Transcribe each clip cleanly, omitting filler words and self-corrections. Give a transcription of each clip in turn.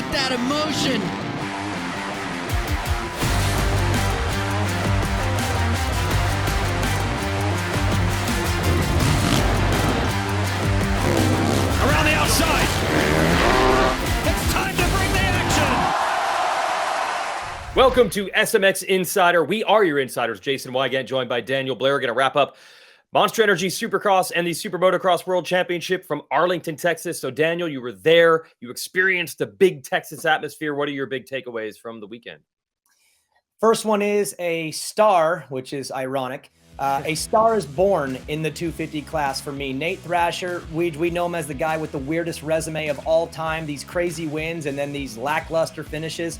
at that emotion. Around the outside. It's time to bring the action. Welcome to SMX Insider. We are your insiders. Jason Weigandt, joined by Daniel Blair. We're going to wrap up Monster Energy Supercross and the SuperMotocross World Championship from Arlington, Texas. So, Daniel, you were there. You experienced the big Texas atmosphere. What are your big takeaways from the weekend? First one is a star, which is ironic. A star is born in the 250 class for me. Nate Thrasher, we know him as the guy with the weirdest resume of all time, these crazy wins and then these lackluster finishes.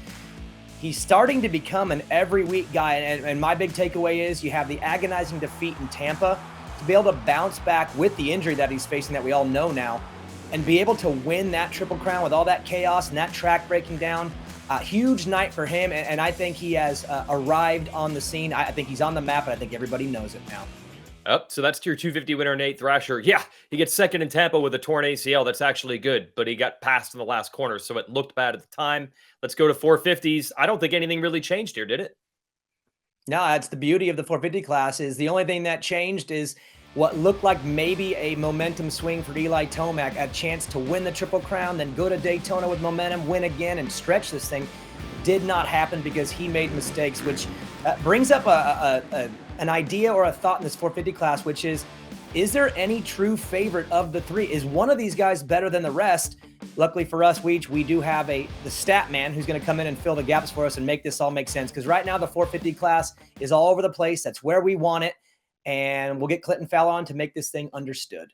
He's starting to become an every week guy. And my big takeaway is you have the agonizing defeat in Tampa to be able to bounce back with the injury that he's facing that we all know now and be able to win that Triple Crown with all that chaos and that track breaking down. Huge night for him, and I think he has arrived on the scene. I think he's on the map, and I think everybody knows it now. Oh, so that's your 250 winner, Nate Thrasher. Yeah, he gets second in Tampa with a torn ACL. That's actually good, but he got passed in the last corner, so it looked bad at the time. Let's go to 450s. I don't think anything really changed here, did it? No, that's the beauty of the 450 class is the only thing that changed is what looked like maybe a momentum swing for Eli Tomac, a chance to win the Triple Crown, then go to Daytona with momentum, win again, and stretch this thing. Did not happen because he made mistakes, which brings up an idea or a thought in this 450 class, which is there any true favorite of the three? Is one of these guys better than the rest? Luckily for us, we do have the stat man who's going to come in and fill the gaps for us and make this all make sense. Because right now the 450 class is all over the place. That's where we want it. And we'll get Clinton Fowler on to make this thing understood.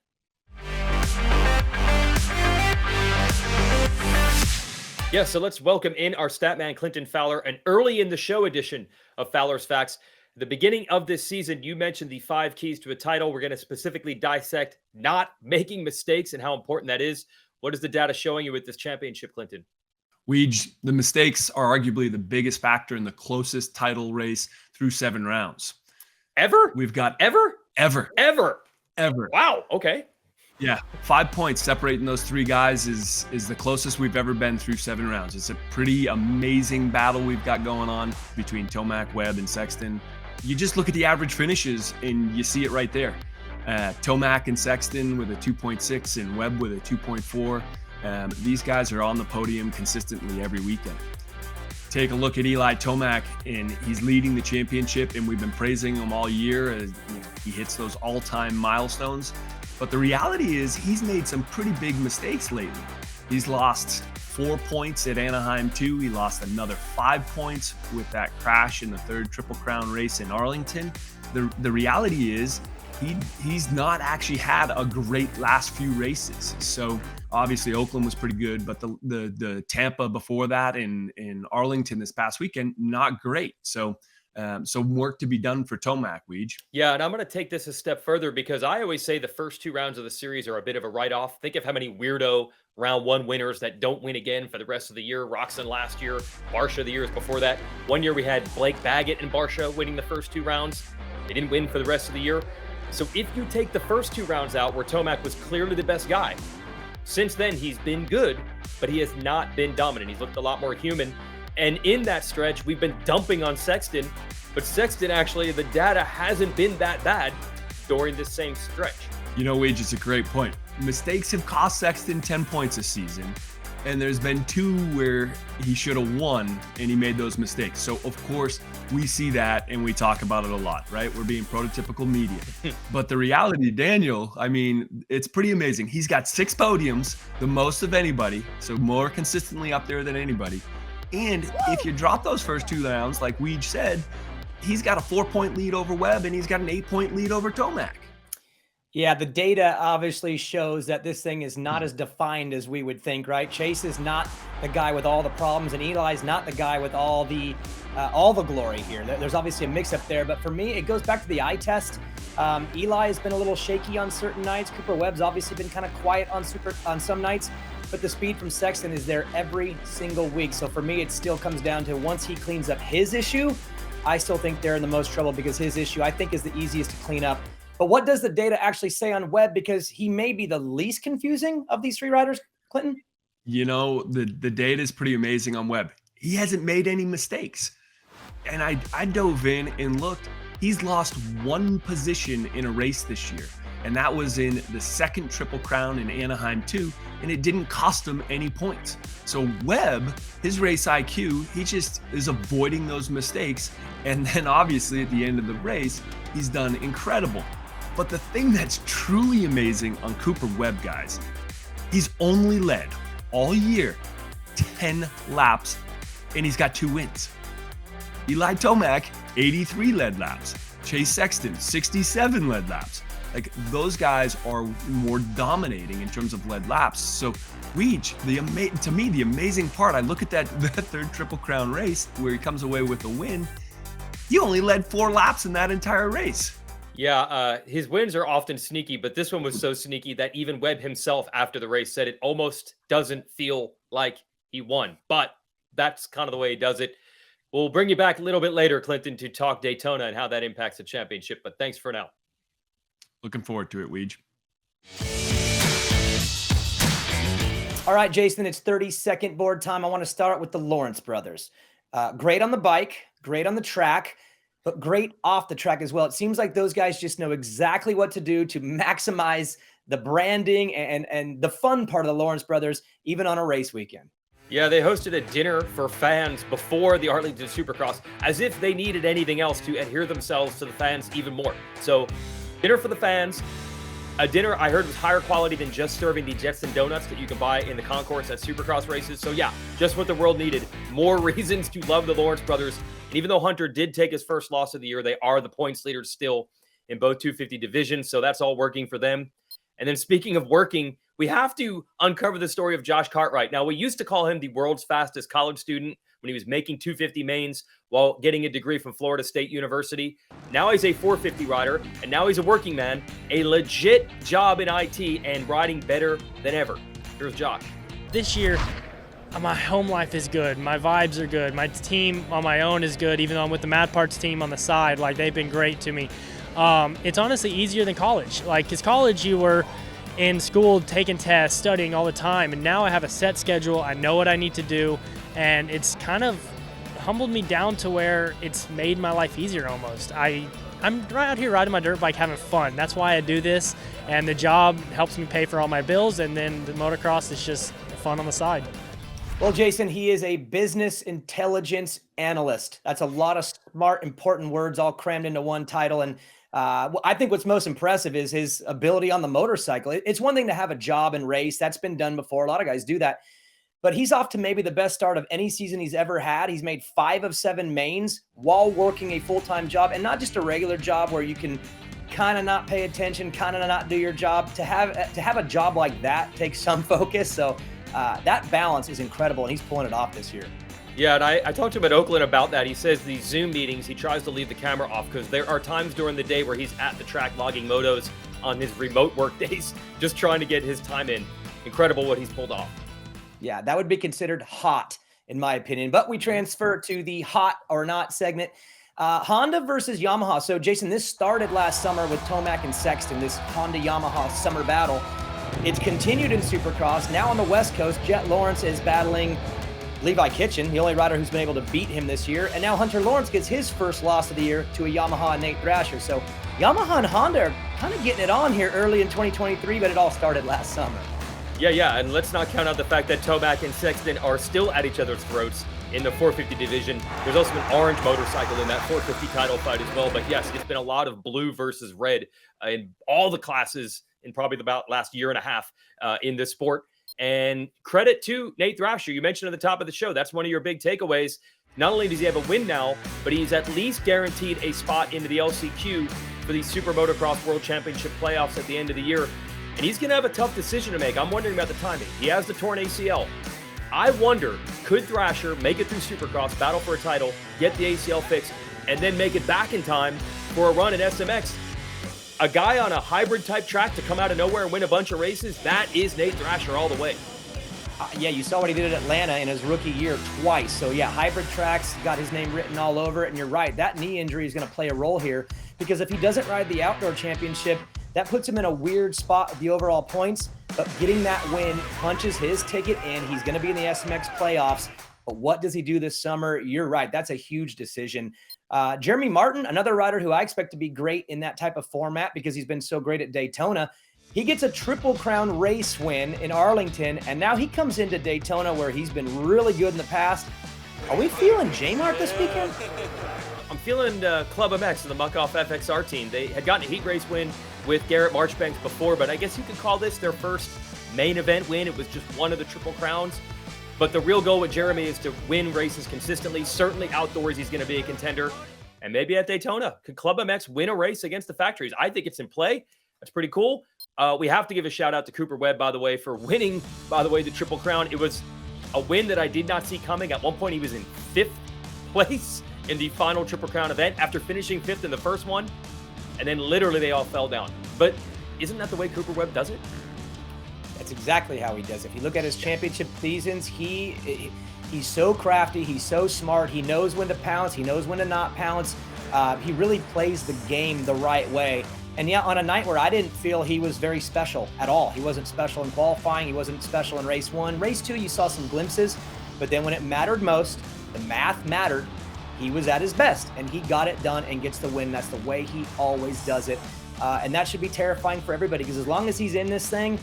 Yeah, so let's welcome in our stat man, Clinton Fowler, an early in the show edition of Fowler's Facts. The beginning of this season, you mentioned the 5 keys to a title. We're going to specifically dissect not making mistakes and how important that is. What is the data showing you with this championship, Clinton? The mistakes are arguably the biggest factor in the closest title race through 7 rounds. Ever? We've got ever. Wow. Okay. Yeah. 5 points separating those 3 guys is the closest we've ever been through 7 rounds. It's a pretty amazing battle we've got going on between Tomac, Webb, and Sexton. You just look at the average finishes and you see it right there. Tomac and Sexton with a 2.6 and Webb with a 2.4. These guys are on the podium consistently every weekend. Take a look at Eli Tomac, and he's leading the championship, and we've been praising him all year as he hits those all-time milestones. But the reality is he's made some pretty big mistakes lately. He's lost 4 points at Anaheim 2. He lost another 5 points with that crash in the 3rd Triple Crown race in Arlington. The reality is he's not actually had a great last few races. So obviously Oakland was pretty good, but the Tampa before that in Arlington this past weekend, not great. So work to be done for Tomac, Weege. Yeah, and I'm going to take this a step further because I always say the first 2 rounds of the series are a bit of a write-off. Think of how many weirdo round 1 winners that don't win again for the rest of the year. Roczen last year, Barcia the years before that. One year we had Blake Baggett and Barcia winning the first 2 rounds. They didn't win for the rest of the year. So if you take the first 2 rounds out where Tomac was clearly the best guy, since then he's been good, but he has not been dominant. He's looked a lot more human. And in that stretch, we've been dumping on Sexton, but Sexton actually, the data hasn't been that bad during this same stretch. You know, Weege, it's a great point. Mistakes have cost Sexton 10 points this season. And there's been 2 where he should have won and he made those mistakes. So of course we see that and we talk about it a lot, right? We're being prototypical media. But the reality, Daniel, I mean, it's pretty amazing. He's got 6 podiums, the most of anybody. So more consistently up there than anybody. And if you drop those first 2 rounds, like Weege said, he's got a 4-point lead over Webb and he's got an 8-point lead over Tomac. Yeah, the data obviously shows that this thing is not as defined as we would think, right? Chase is not the guy with all the problems, and Eli's not the guy with all the glory here. There's obviously a mix-up there, but for me, it goes back to the eye test. Eli has been a little shaky on certain nights. Cooper Webb's obviously been kind of quiet on some nights, but the speed from Sexton is there every single week. So for me, it still comes down to once he cleans up his issue, I still think they're in the most trouble because his issue, I think, is the easiest to clean up. But what does the data actually say on Webb? Because he may be the least confusing of these 3 riders, Clinton? The data is pretty amazing on Webb. He hasn't made any mistakes. And I dove in and looked. He's lost one position in a race this year, and that was in the second Triple Crown in Anaheim 2, and it didn't cost him any points. So Webb, his race IQ, he just is avoiding those mistakes, and then obviously at the end of the race, he's done incredible. But the thing that's truly amazing on Cooper Webb, guys, he's only led all year 10 laps, and he's got 2 wins. Eli Tomac, 83 lead laps. Chase Sexton, 67 lead laps. Like, those guys are more dominating in terms of lead laps. So to me, the amazing part, I look at that third Triple Crown race where he comes away with a win. He only led 4 laps in that entire race. Yeah, his wins are often sneaky, but this one was so sneaky that even Webb himself after the race said it almost doesn't feel like he won. But that's kind of the way he does it. We'll bring you back a little bit later, Clinton, to talk Daytona and how that impacts the championship. But thanks for now. Looking forward to it, Weege. All right, Jason, it's 30-second board time. I want to start with the Lawrence brothers. Great on the bike, great on the track, but great off the track as well. It seems like those guys just know exactly what to do to maximize the branding and the fun part of the Lawrence brothers, even on a race weekend. Yeah, they hosted a dinner for fans before the Arlington Supercross, as if they needed anything else to adhere themselves to the fans even more. So, dinner for the fans. A dinner I heard was higher quality than just serving the Jets and donuts that you can buy in the concourse at Supercross races. So yeah, just what the world needed. More reasons to love the Lawrence brothers. And even though Hunter did take his first loss of the year, they are the points leaders still in both 250 divisions. So that's all working for them. And then speaking of working, we have to uncover the story of Josh Cartwright. Now, we used to call him the world's fastest college student when he was making 250 mains while getting a degree from Florida State University. Now he's a 450 rider, and now he's a working man, a legit job in IT, and riding better than ever. Here's Josh. This year, my home life is good. My vibes are good. My team on my own is good, even though I'm with the Mad Parts team on the side. Like, they've been great to me. It's honestly easier than college. Like, because college, you were in school taking tests, studying all the time, and now I have a set schedule. I know what I need to do, and it's kind of humbled me down to where it's made my life easier almost. I'm right out here riding my dirt bike, having fun. That's why I do this, and the job helps me pay for all my bills, and then the motocross is just fun on the side. Well, Jason, he is a business intelligence analyst. That's a lot of smart, important words all crammed into one title. And I think what's most impressive is his ability on the motorcycle. It's one thing to have a job and race. That's been done before. A lot of guys do that. But he's off to maybe the best start of any season he's ever had. He's made 5 of 7 mains while working a full-time job, and not just a regular job where you can kind of not pay attention, kind of not do your job. To have a job like that takes some focus. So that balance is incredible, and he's pulling it off this year. Yeah, and I talked to him at Oakland about that. He says these Zoom meetings, he tries to leave the camera off because there are times during the day where he's at the track logging motos on his remote work days, just trying to get his time in. Incredible what he's pulled off. Yeah, that would be considered hot, in my opinion. But we transfer to the hot or not segment. Honda versus Yamaha. So, Jason, this started last summer with Tomac and Sexton, this Honda-Yamaha summer battle. It's continued in Supercross. Now on the West Coast, Jet Lawrence is battling Levi Kitchen, the only rider who's been able to beat him this year. And now Hunter Lawrence gets his first loss of the year to a Yamaha and Nate Thrasher. So Yamaha and Honda are kind of getting it on here early in 2023, but it all started last summer. Yeah, and let's not count out the fact that Tomac and Sexton are still at each other's throats in the 450 division. There's also an orange motorcycle in that 450 title fight as well. But yes, it's been a lot of blue versus red in all the classes in probably about last year and a half in this sport. And credit to Nate Thrasher. You mentioned at the top of the show, that's one of your big takeaways. Not only does he have a win now, but he's at least guaranteed a spot into the LCQ for the SuperMotocross World Championship playoffs at the end of the year. And he's going to have a tough decision to make. I'm wondering about the timing. He has the torn ACL. I wonder, could Thrasher make it through Supercross, battle for a title, get the ACL fixed, and then make it back in time for a run at SMX? A guy on a hybrid-type track to come out of nowhere and win a bunch of races, that is Nate Thrasher all the way. Yeah, you saw what he did at Atlanta in his rookie year twice. So, yeah, hybrid tracks, got his name written all over it. And you're right, that knee injury is going to play a role here because if he doesn't ride the outdoor championship, that puts him in a weird spot with the overall points. but getting that win punches his ticket in. He's going to be in the SMX playoffs. But what does he do this summer? You're right. That's a huge decision. Jeremy Martin, another rider who I expect to be great in that type of format because he's been so great at Daytona. He gets a Triple Crown race win in Arlington, and now he comes into Daytona where he's been really good in the past. Are we feeling J-Mart this weekend? I'm feeling Club MX and the Muck-Off FXR team. They had gotten a heat race win with Garrett Marchbanks before, but I guess you could call this their first main event win. It was just one of the Triple Crowns. But the real goal with Jeremy is to win races consistently. Certainly outdoors, he's going to be a contender. And maybe at Daytona, could Club MX win a race against the factories? I think it's in play. That's pretty cool. We have to give a shout out to Cooper Webb, by the way, for winning, the Triple Crown. It was a win that I did not see coming. At one point, he was in 5th place in the final Triple Crown event after finishing 5th in the first one. And then literally they all fell down. But isn't that the way Cooper Webb does it? That's exactly how he does it. If you look at his championship seasons, he's so crafty. He's so smart. He knows when to pounce. He knows when to not pounce. He really plays the game the right way. And yeah, on a night where I didn't feel he was very special at all. He wasn't special in qualifying. He wasn't special in race 1. Race 2, you saw some glimpses. But then when it mattered most, the math mattered, he was at his best. And he got it done and gets the win. That's the way he always does it. And that should be terrifying for everybody because as long as he's in this thing,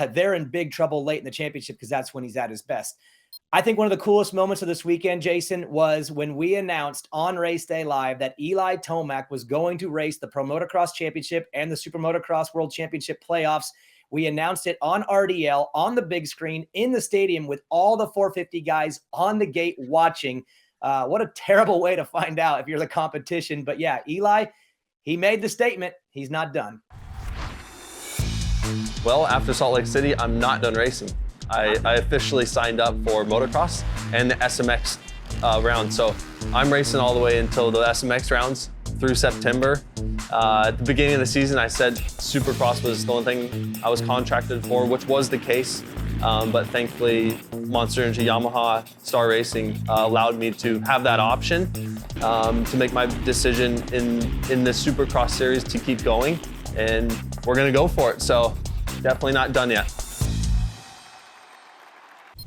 they're in big trouble late in the championship because that's when he's at his best. I think one of the coolest moments of this weekend, Jason, was when we announced on Race Day Live that Eli Tomac was going to race the Pro Motocross Championship and the SuperMotocross World Championship playoffs. We announced it on RDL, on the big screen, in the stadium with all the 450 guys on the gate watching. What a terrible way to find out if you're the competition. But yeah, Eli, he made the statement. He's not done. Well, after Salt Lake City, I'm not done racing. I officially signed up for motocross and the SMX round. So I'm racing all the way until the SMX rounds through September. At the beginning of the season, I said Supercross was the only thing I was contracted for, which was the case. But thankfully, Monster Energy Yamaha Star Racing allowed me to have that option to make my decision in the Supercross series to keep going. And we're going to go for it. So definitely not done yet.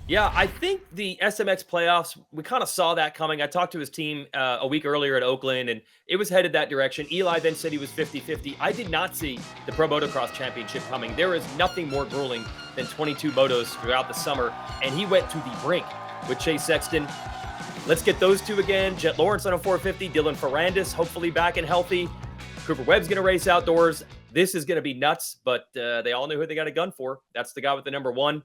Yeah, I think the SMX playoffs, we kind of saw that coming. I talked to his team a week earlier at Oakland, and it was headed that direction. Eli then said he was 50-50. I did not see the Pro Motocross Championship coming. There is nothing more grueling than 22 motos throughout the summer, and he went to the brink with Chase Sexton. Let's get those two again. Jet Lawrence on a 450, Dylan Ferrandis hopefully back and healthy. Cooper Webb's going to race outdoors. This is going to be nuts, but they all know who they got a gun for. That's the guy with the number 1.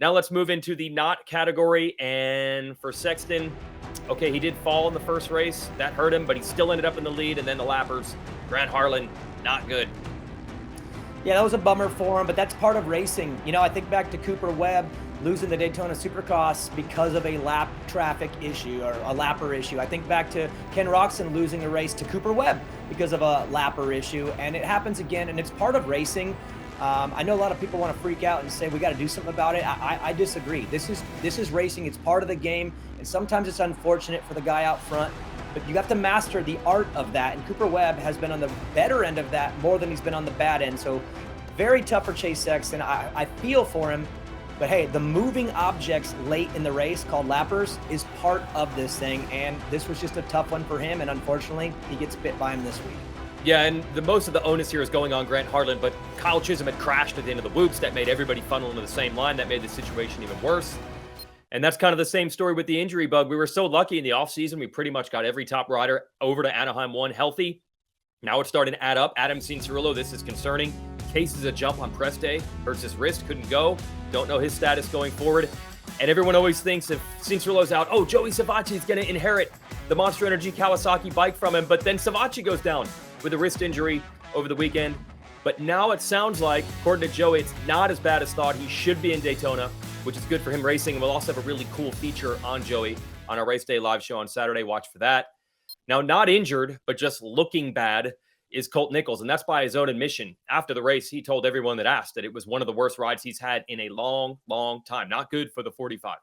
Now let's move into the not category. And for Sexton, okay, he did fall in the first race. That hurt him, but he still ended up in the lead. And then the lappers, Grant Harlan, not good. Yeah, that was a bummer for him, but that's part of racing. You know, I think back to Cooper Webb losing the Daytona Supercross because of a lap traffic issue or a lapper issue. I think back to Ken Roxon losing a race to Cooper Webb because of a lapper issue. And it happens again, and it's part of racing. I know a lot of people want to freak out and say we got to do something about it. I disagree. This is racing. It's part of the game, and sometimes it's unfortunate for the guy out front. But you have to master the art of that, and Cooper Webb has been on the better end of that more than he's been on the bad end. So very tough for Chase Sexton. I feel for him, but hey, the moving objects late in the race called lappers is part of this thing, and this was just a tough one for him, and unfortunately, he gets bit by him this week. Yeah, and most of the onus here is going on Grant Harlan, but Kyle Chisholm had crashed at the end of the whoops. That made everybody funnel into the same line. That made the situation even worse. And that's kind of the same story with the injury bug. We were so lucky in the offseason. We pretty much got every top rider over to Anaheim 1 healthy. Now it's starting to add up. Adam Cianciarulo, this is concerning. Case is a jump on press day. Hurts his wrist, couldn't go. Don't know his status going forward. And everyone always thinks if Cianciarulo's out, oh, Joey Savacci is going to inherit the Monster Energy Kawasaki bike from him. But then Savacci goes down with a wrist injury over the weekend. But now it sounds like, according to Joey, it's not as bad as thought. He should be in Daytona, which is good for him racing. And we'll also have a really cool feature on Joey on our Race Day live show on Saturday. Watch for that. Now, not injured, but just looking bad is Colt Nichols. And that's by his own admission. After the race, he told everyone that asked that it was one of the worst rides he's had in a long, long time. Not good for the 45.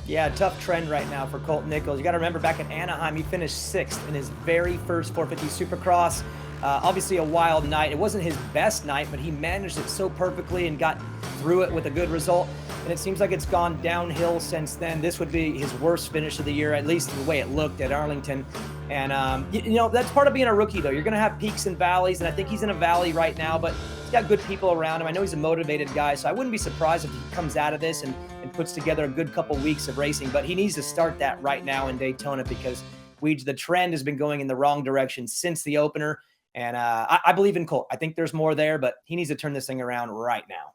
Yeah, tough trend right now for Colt Nichols. You got to remember back in Anaheim, he finished 6th in his very first 450 Supercross. Obviously a wild night. It wasn't his best night, but he managed it so perfectly and got through it with a good result. And it seems like it's gone downhill since then. This would be his worst finish of the year, at least the way it looked at Arlington. And, that's part of being a rookie, though. You're going to have peaks and valleys, and I think he's in a valley right now, but he's got good people around him. I know he's a motivated guy, so I wouldn't be surprised if he comes out of this and puts together a good couple weeks of racing. But he needs to start that right now in Daytona because the trend has been going in the wrong direction since the opener. And I believe in Colt. I think there's more there, but he needs to turn this thing around right now.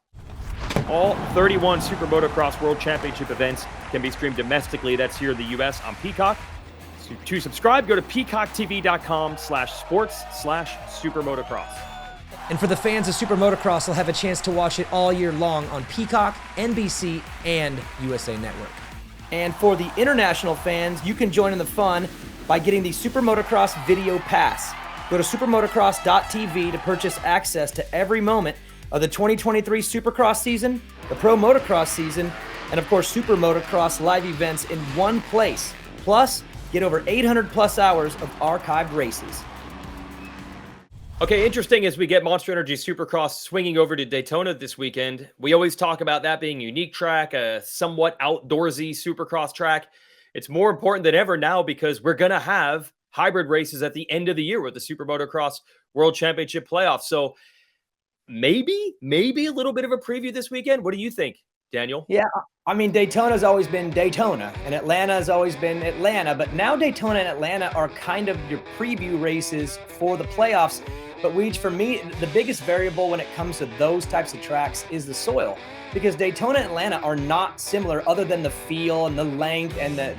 All 31 Supermotocross World Championship events can be streamed domestically. That's here in the U.S. on Peacock. So to subscribe, go to peacocktv.com/sports/supermotocross. And for the fans of Supermotocross, they'll have a chance to watch it all year long on Peacock, NBC, and USA Network. And for the international fans, you can join in the fun by getting the Supermotocross Video Pass. Go to supermotocross.tv to purchase access to every moment of the 2023 Supercross season, the Pro Motocross season, and of course Supermotocross live events in one place. Plus, get over 800 plus hours of archived races. Okay, interesting as we get Monster Energy Supercross swinging over to Daytona this weekend. We always talk about that being a unique track, a somewhat outdoorsy Supercross track. It's more important than ever now because we're going to have hybrid races at the end of the year with the Supermotocross World Championship playoffs. So maybe a little bit of a preview this weekend. What do you think, Daniel? Yeah, I mean, Daytona's always been Daytona, and Atlanta's always been Atlanta, but now Daytona and Atlanta are kind of your preview races for the playoffs. But for me, the biggest variable when it comes to those types of tracks is the soil, because Daytona and Atlanta are not similar other than the feel and the length and the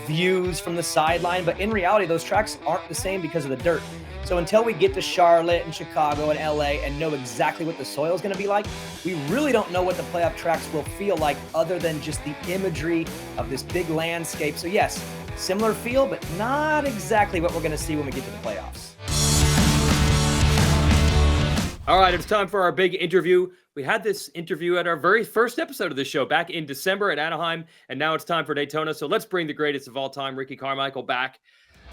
views from the sideline. But in reality, those tracks aren't the same because of the dirt. So until we get to Charlotte and Chicago and LA and know exactly what the soil is going to be like, we really don't know what the playoff tracks will feel like other than just the imagery of this big landscape. So yes, similar feel, but not exactly what we're going to see when we get to the playoffs. All right, it's time for our big interview. We had this interview at our very first episode of the show back in December at Anaheim, and now it's time for Daytona. So let's bring the greatest of all time, Ricky Carmichael, back.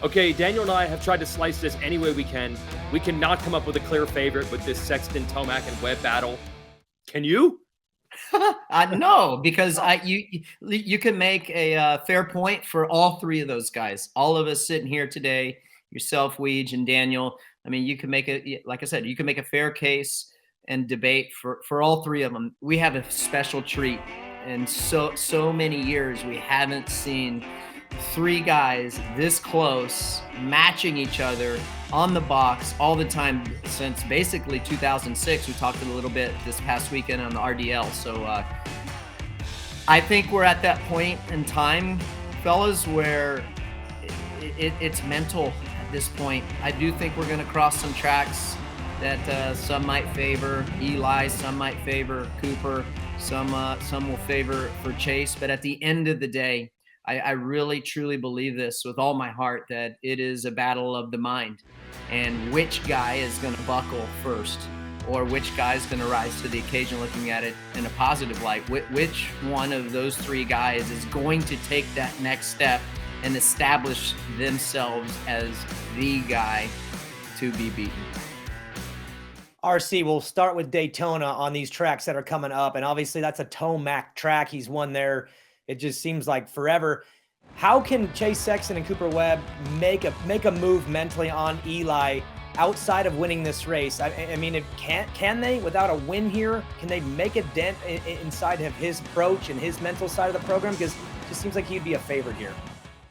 Okay, Daniel and I have tried to slice this any way we can. We cannot come up with a clear favorite with this Sexton, Tomac, and Webb battle. Can you? No, because you can make a fair point for all three of those guys. All of us sitting here today, yourself, Weege, and Daniel. I mean, you can make like I said, you can make a fair case and debate for all three of them. We have a special treat, and so many years we haven't seen three guys this close, matching each other on the box all the time since basically 2006. We talked a little bit this past weekend on the RDL. So I think we're at that point in time, fellas, where it's mental at this point. I do think we're going to cross some tracks that some might favor Eli, some might favor Cooper, some will favor for Chase. But at the end of the day, I really, truly believe this with all my heart, that it is a battle of the mind, and which guy is going to buckle first, or which guy is going to rise to the occasion, looking at it in a positive light. Which one of those three guys is going to take that next step and establish themselves as the guy to be beaten? RC, we'll start with Daytona on these tracks that are coming up, and obviously that's a Tomac track. He's won there. It just seems like forever. How can Chase Sexton and Cooper Webb make a move mentally on Eli outside of winning this race? I mean, can they, without a win here, can they make a dent inside of his approach and his mental side of the program? Because it just seems like he'd be a favorite here.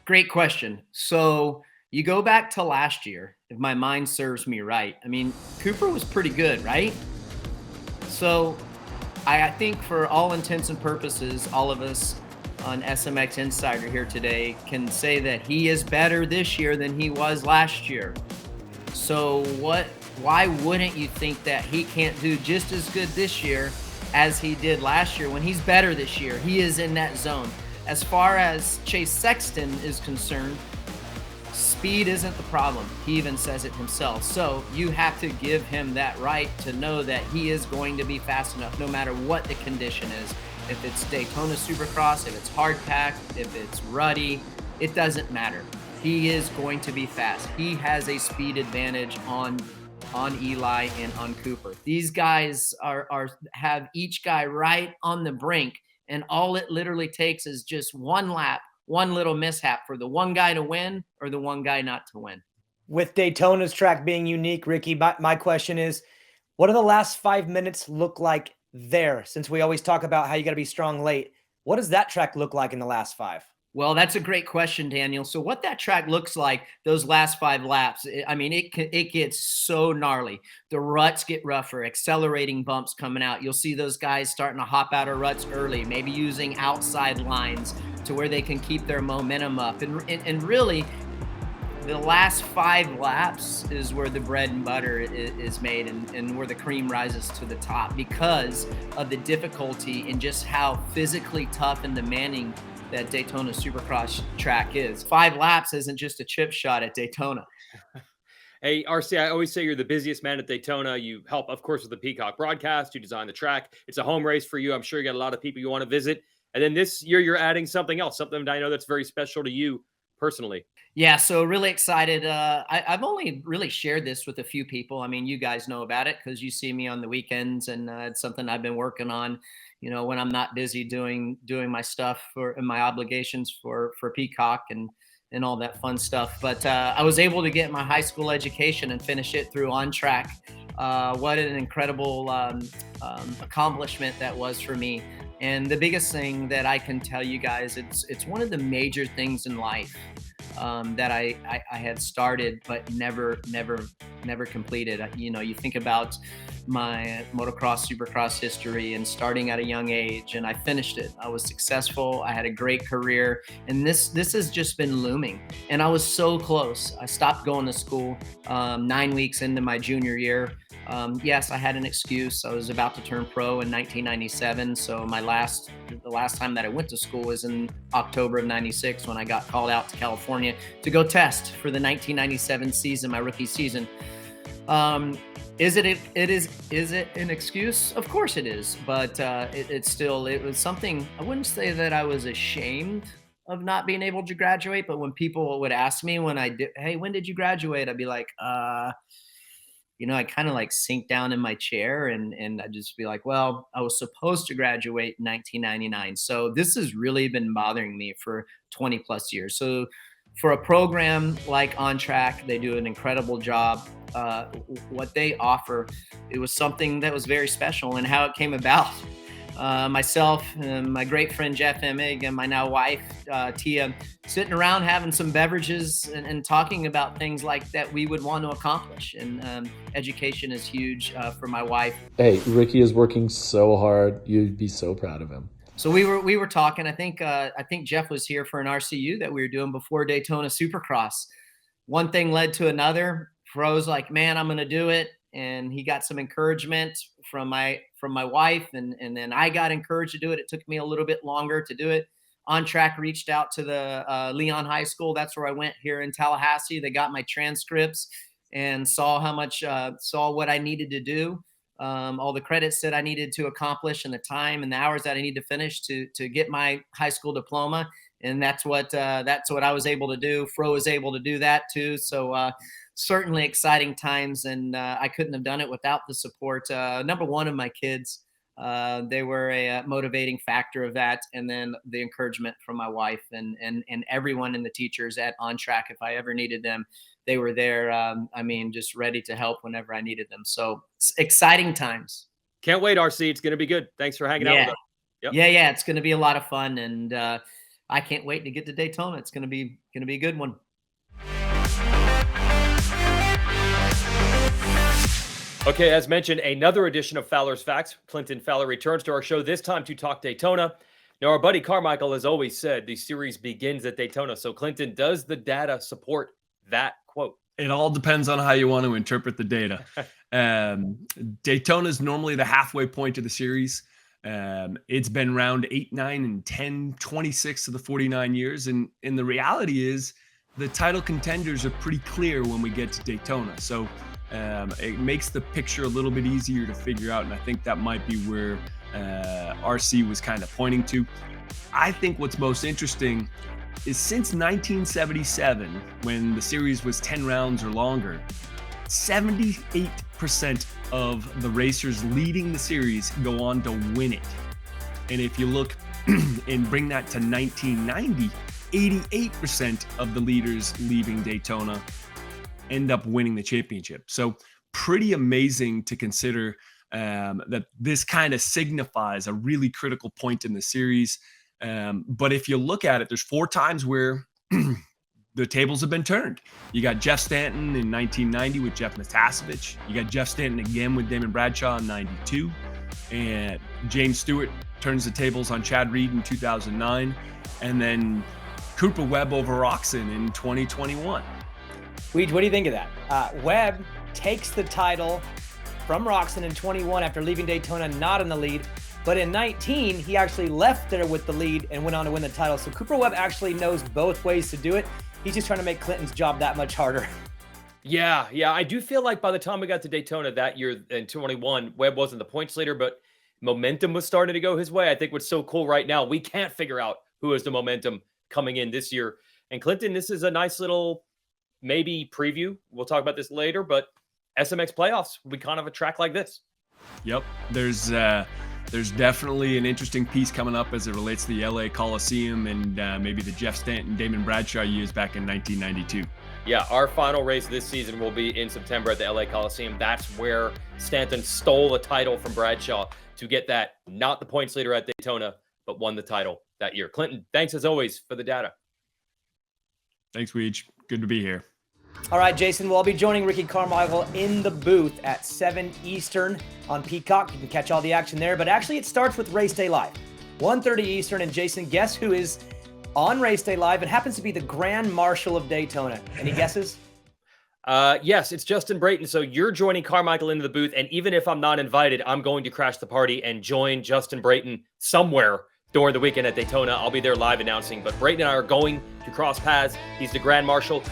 Great question. So you go back to last year, if my mind serves me right. I mean, Cooper was pretty good, right? So I think for all intents and purposes, all of us on SMX Insider here today can say that he is better this year than he was last year. So why wouldn't you think that he can't do just as good this year as he did last year when he's better this year? He is in that zone. As far as Chase Sexton is concerned, speed isn't the problem. He even says it himself. So you have to give him that right to know that he is going to be fast enough no matter what the condition is. If it's Daytona Supercross, if it's hard packed, if it's ruddy, it doesn't matter. he is going to be fast. He has a speed advantage on Eli and on Cooper. These guys have each guy right on the brink, and all it literally takes is just one lap, one little mishap for the one guy to win or the one guy not to win. With Daytona's track being unique, Ricky, my question is, what do the last 5 minutes look like there? Since we always talk about how you got to be strong late, what does that track look like in the last 5? Well, that's a great question, Daniel. So what that track looks like, those last 5 laps, I mean, it gets so gnarly. The ruts get rougher, accelerating bumps coming out. You'll see those guys starting to hop out of ruts early, maybe using outside lines to where they can keep their momentum up. And really, the last 5 laps is where the bread and butter is made and where the cream rises to the top because of the difficulty and just how physically tough and demanding that Daytona Supercross track is. 5 laps isn't just a chip shot at Daytona. Hey, RC, I always say you're the busiest man at Daytona. You help, of course, with the Peacock broadcast. You design the track. It's a home race for you. I'm sure you got a lot of people you want to visit. And then this year, you're adding something else, something I know that's very special to you personally. Yeah, so really excited. I've only really shared this with a few people. I mean, you guys know about it because you see me on the weekends, and it's something I've been working on, you know, when I'm not busy doing my stuff and my obligations for Peacock and all that fun stuff. But I was able to get my high school education and finish it through On Track. What an incredible accomplishment that was for me. And the biggest thing that I can tell you guys, it's one of the major things in life that I had started but never completed. You know, you think about my motocross, supercross history and starting at a young age, and I finished it. I was successful. I had a great career, and this has just been looming. And I was so close. I stopped going to school 9 weeks into my junior year. Yes, I had an excuse. I was about to turn pro in 1997. So the last time that I went to school was in October of 96 when I got called out to California to go test for the 1997 season, my rookie season. Is it an excuse? Of course it is, but it was something. I wouldn't say that I was ashamed of not being able to graduate, but when people would ask me hey, when did you graduate? I'd be like, you know, I kind of like sink down in my chair and I'd just be like, well, I was supposed to graduate in 1999. So this has really been bothering me for 20 plus years. So for a program like On Track, they do an incredible job. What they offer, it was something that was very special, and how it came about. Myself and my great friend Jeff Emig and my now wife Tia sitting around having some beverages and talking about things like that we would want to accomplish. And education is huge for my wife. Hey, Ricky is working so hard. You'd be so proud of him. So we were talking. I think Jeff was here for an RCU that we were doing before Daytona Supercross. One thing led to another. Fro's like, man, I'm going to do it. And he got some encouragement from my wife. And then I got encouraged to do it. It took me a little bit longer to do it. On Track reached out to the Leon High School. That's where I went here in Tallahassee. They got my transcripts and saw what I needed to do. All the credits that I needed to accomplish and the time and the hours that I need to finish to get my high school diploma. And that's what I was able to do. Fro was able to do that too. So, certainly exciting times, and I couldn't have done it without the support. Number one of my kids, they were a motivating factor of that, and then the encouragement from my wife and everyone and the teachers at On Track. If I ever needed them, they were there. Just ready to help whenever I needed them. So exciting times. Can't wait, RC. It's going to be good. Thanks for hanging out with us. Yep. Yeah. It's going to be a lot of fun, and I can't wait to get to Daytona. It's going to be a good one. Okay, as mentioned, another edition of Fowler's Facts. Clinton Fowler returns to our show, this time to talk Daytona. Now, our buddy Carmichael has always said the series begins at Daytona. So, Clinton, does the data support that quote? It all depends on how you want to interpret the data. Daytona is normally the halfway point of the series. It's been round 8, 9, and 10, 26 of the 49 years. And the reality is the title contenders are pretty clear when we get to Daytona. So, it makes the picture a little bit easier to figure out, and I think that might be where RC was kind of pointing to. I think what's most interesting is since 1977, when the series was 10 rounds or longer, 78% of the racers leading the series go on to win it. And if you look and bring that to 1990, 88% of the leaders leaving Daytona end up winning the championship. So pretty amazing to consider that this kind of signifies a really critical point in the series. But if you look at it, there's 4 times where the tables have been turned. You got Jeff Stanton in 1990 with Jeff Natasevich. You got Jeff Stanton again with Damon Bradshaw in 92. And James Stewart turns the tables on Chad Reed in 2009. And then Cooper Webb over Roczen in 2021. Weege, what do you think of that? Webb takes the title from Roczen in 21 after leaving Daytona not in the lead. But in 19, he actually left there with the lead and went on to win the title. So Cooper Webb actually knows both ways to do it. He's just trying to make Clinton's job that much harder. Yeah. I do feel like by the time we got to Daytona that year in 21, Webb wasn't the points leader, but momentum was starting to go his way. I think what's so cool right now, we can't figure out who has the momentum coming in this year. And Clinton, this is a nice little maybe preview. We'll talk about this later, but SMX playoffs will be kind of a track like this. Yep. There's definitely an interesting piece coming up as it relates to the LA Coliseum and maybe the Jeff Stanton, Damon Bradshaw years back in 1992. Yeah, our final race this season will be in September at the LA Coliseum. That's where Stanton stole the title from Bradshaw to get that, not the points leader at Daytona, but won the title that year. Clinton, thanks as always for the data. Thanks, Weege. Good to be here. All right, Jason, well, I'll be joining Ricky Carmichael in the booth at 7 Eastern on Peacock. You can catch all the action there. But actually, it starts with Race Day Live, 1:30 Eastern. And Jason, guess who is on Race Day Live? It happens to be the Grand Marshal of Daytona. Any guesses? Yes, it's Justin Brayton. So you're joining Carmichael into the booth. And even if I'm not invited, I'm going to crash the party and join Justin Brayton somewhere during the weekend at Daytona. I'll be there live announcing. But Brayton and I are going to cross paths. He's the Grand Marshal.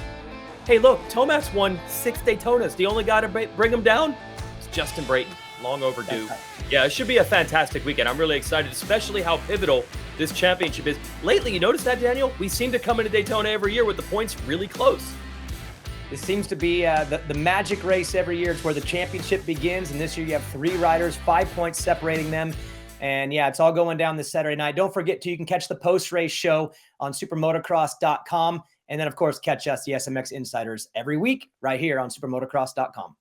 Hey, look, Tomac's won 6 Daytonas. The only guy to bring him down is Justin Brayton. Long overdue. Yeah, it should be a fantastic weekend. I'm really excited, especially how pivotal this championship is. Lately, you notice that, Daniel? We seem to come into Daytona every year with the points really close. This seems to be the magic race every year. It's where the championship begins. And this year you have 3 riders, 5 points separating them. And yeah, it's all going down this Saturday night. Don't forget you can catch the post-race show on SuperMotocross.com. And then, of course, catch us, the SMX Insiders, every week right here on SuperMotocross.com.